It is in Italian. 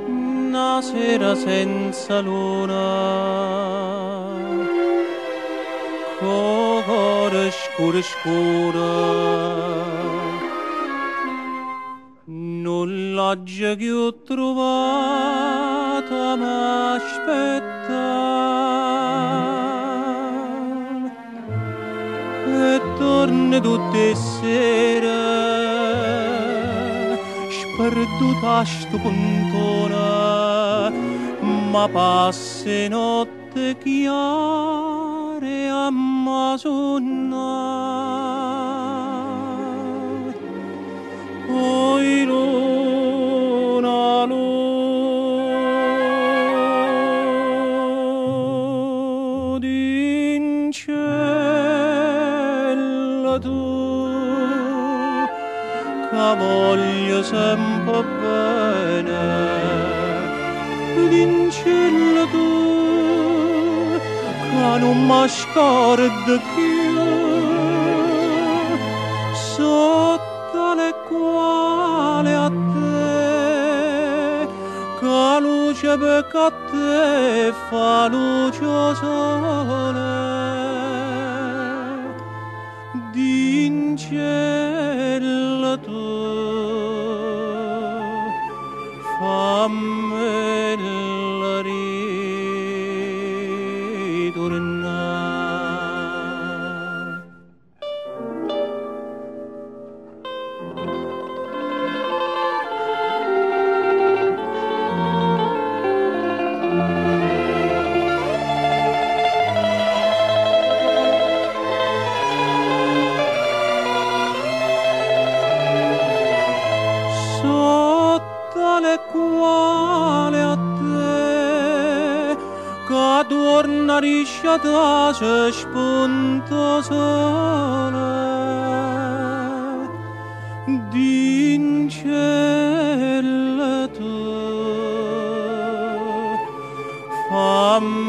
Una sera senza luna, cuore scuro scuro, nulla che ho trovato m'aspetta e torna tutte sere sperduta a sto puntone, ma passe notte chiare a Masonna. Oi luna, luna in cielo tu, che voglio sempre bene, in cielo tu, che non mi scordo più, sotto le quali a te, che luce perché a te fa luce sole, in cielo tu, fammi ritornare. Sotto le quali a te, che torna risciata se spunta sole, in cielo tu, fammi